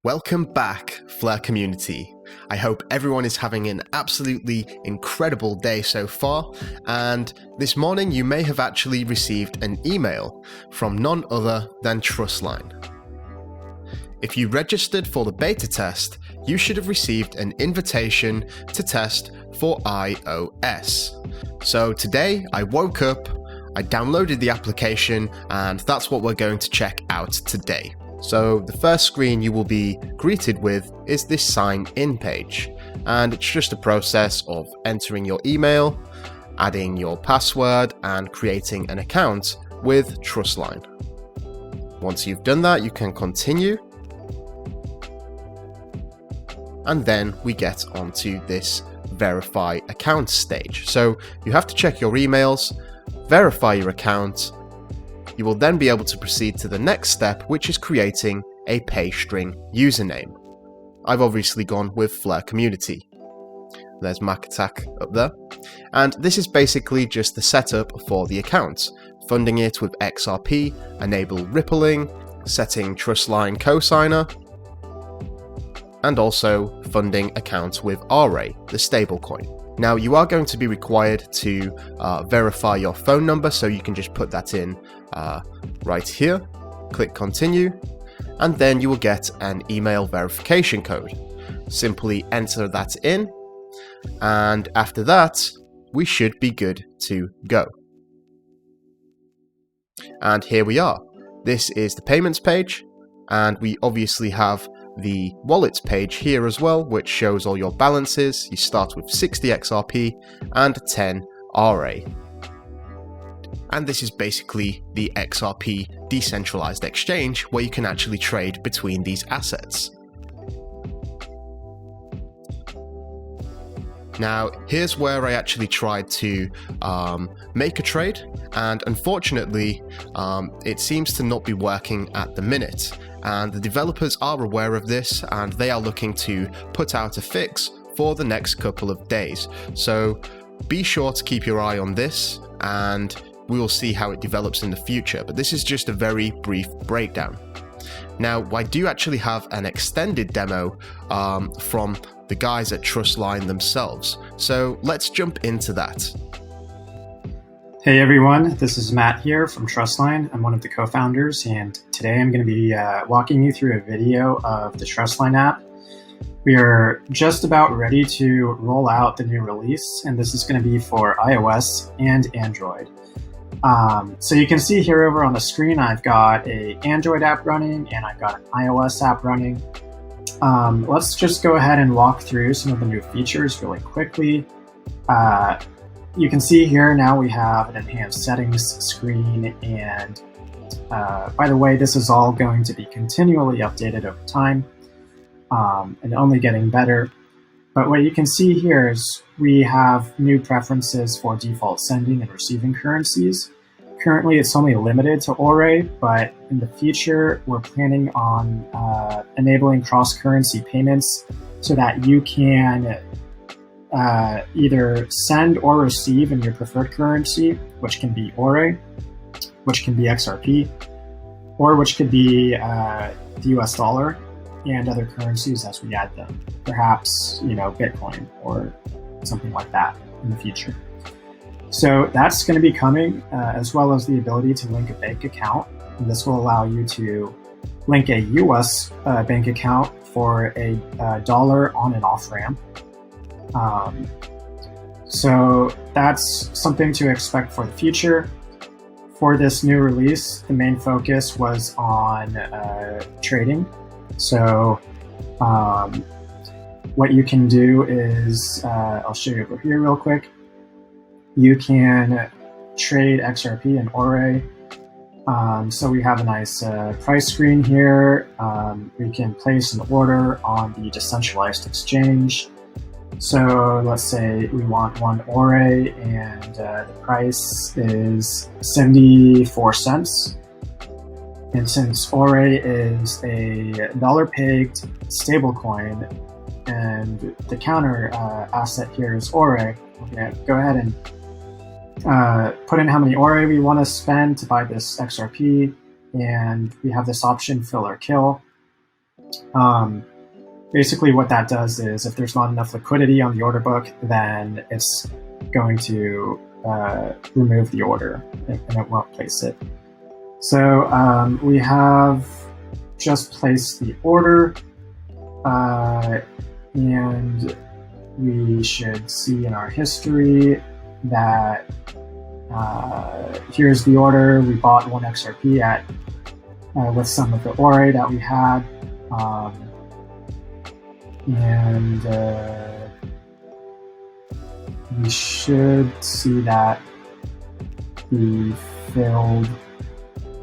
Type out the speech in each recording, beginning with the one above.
Welcome back, Flare community. I hope everyone is having an absolutely incredible day so far, and this morning you may have actually received an email from none other than Trustline. If you registered for the beta test, you should have received an invitation to test for iOS. So today I woke up, I downloaded the application, and that's what we're going to check out today. So the first screen you will be greeted with is this sign in page, and it's just a process of entering your email, adding your password, and creating an account with Trustline. Once you've done that, you can continue, and then we get onto this verify account stage. So you have to check your emails, verify your account. You will then be able to proceed to the next step, which is creating a paystring username. I've obviously gone with Flare Community. There's Mac Attack up there. And this is basically just the setup for the account. Funding it with XRP, enable rippling, setting Trustline cosigner, and also funding accounts with RA, the stablecoin. Now you are going to be required to verify your phone number, so you can just put that in right here, click continue, and then you will get an email verification code. Simply enter that in, and after that, we should be good to go. And here we are. This is the payments page, and we obviously have the wallets page here as well, which shows all your balances. You start with 60 XRP and 10 RA. And this is basically the XRP decentralized exchange where you can actually trade between these assets. Now, here's where I actually tried to make a trade, and unfortunately, it seems to not be working at the minute. And the developers are aware of this, and they are looking to put out a fix for the next couple of days. So be sure to keep your eye on this, and we will see how it develops in the future. But this is just a very brief breakdown. Now, I do actually have an extended demo from the guys at Trustline themselves. So let's jump into that. Hey everyone, this is Matt here from Trustline. I'm one of the co-founders, and today I'm going to be walking you through a video of the Trustline app. We are just about ready to roll out the new release, and this is going to be for iOS and Android. So you can see here over on the screen, I've got an Android app running and I've got an iOS app running. Let's just go ahead and walk through some of the new features really quickly. You can see here now we have an enhanced settings screen, and by the way, this is all going to be continually updated over time and only getting better. But what you can see here is we have new preferences for default sending and receiving currencies. Currently, it's only limited to ORE, but in the future, we're planning on enabling cross-currency payments so that you can either send or receive in your preferred currency, which can be ORE, which can be XRP, or which could be the US dollar and other currencies as we add them. Perhaps, Bitcoin or something like that in the future. So that's going to be coming, as well as the ability to link a bank account. And this will allow you to link a US bank account for a dollar on and off ramp. So that's something to expect for the future. For this new release, the main focus was on trading. So what you can do is, I'll show you over here real quick. You can trade XRP and ORE. So we have a nice price screen here. We can place an order on the decentralized exchange. So let's say we want one ORE and the price is 74 cents. And since ORE is a dollar-pegged stablecoin and the counter asset here is ORE, we're going to go ahead and put in how many ORE we want to spend to buy this XRP, and we have this option, fill or kill. Basically, what that does is if there's not enough liquidity on the order book, then it's going to remove the order and it won't place it. So we have just placed the order, and we should see in our history that here's the order. We bought 1 XRP at with some of the Ore that we had, and we should see that be filled.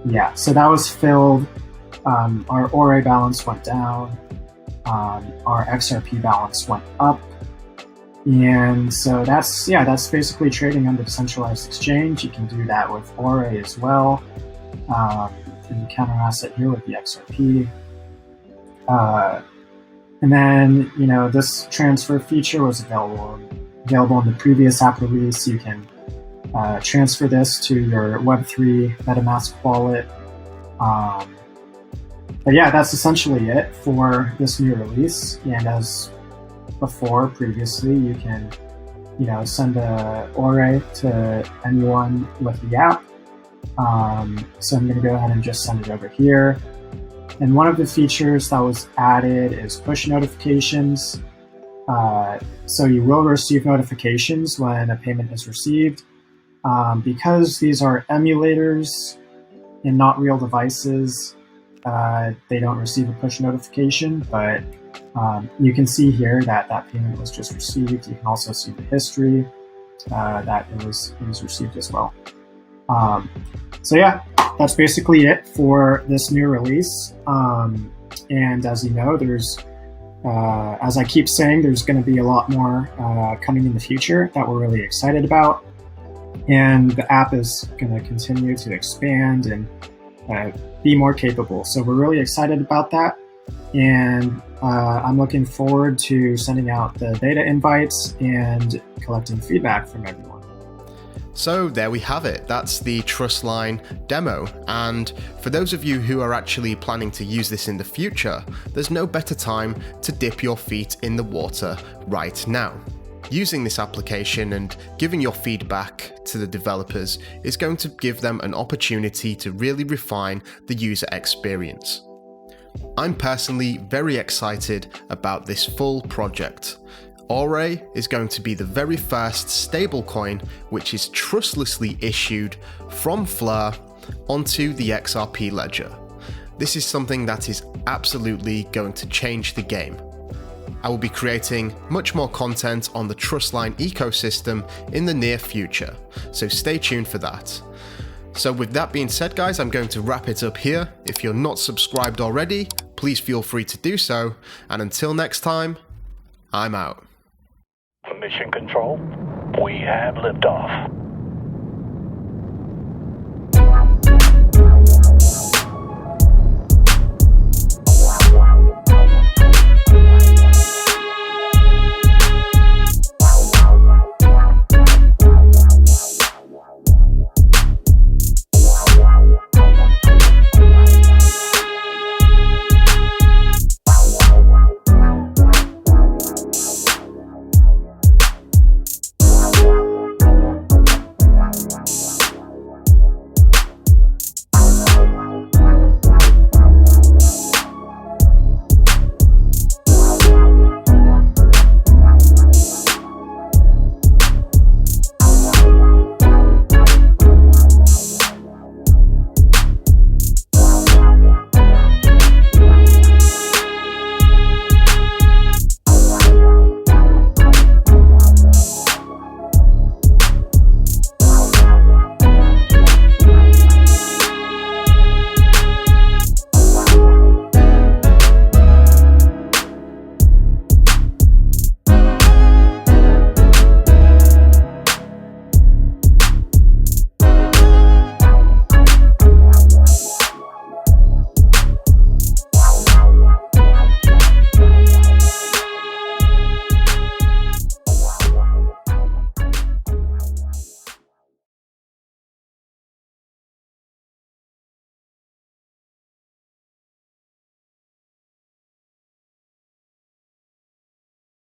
Yeah, so that was filled. Our Ore balance went down. Our XRP balance went up. And so that's basically trading on the decentralized exchange. You can do that with Ore as well. And counter asset here with the XRP. And then, this transfer feature was available in the previous app release. You can transfer this to your Web3 MetaMask wallet. But yeah, that's essentially it for this new release. And as before, previously, you can, send a Ore to anyone with the app. So I'm going to go ahead and just send it over here. And one of the features that was added is push notifications. So you will receive notifications when a payment is received. Because these are emulators and not real devices, they don't receive a push notification, but you can see here that payment was just received. You can also see the history that it was received as well. So yeah, that's basically it for this new release. And as you know, there's, as I keep saying, there's going to be a lot more coming in the future that we're really excited about. And the app is going to continue to expand and be more capable. So we're really excited about that. And I'm looking forward to sending out the beta invites and collecting feedback from everyone. So there we have it. That's the Trustline demo. And for those of you who are actually planning to use this in the future, there's no better time to dip your feet in the water right now. Using this application and giving your feedback to the developers is going to give them an opportunity to really refine the user experience. I'm personally very excited about this full project. Ore is going to be the very first stablecoin which is trustlessly issued from Fleur onto the XRP ledger. This is something that is absolutely going to change the game. I will be creating much more content on the Trustline ecosystem in the near future, so stay tuned for that. So with that being said, guys, I'm going to wrap it up here. If you're not subscribed already, please feel free to do so, and until next time, I'm out. Mission Control, we have liftoff.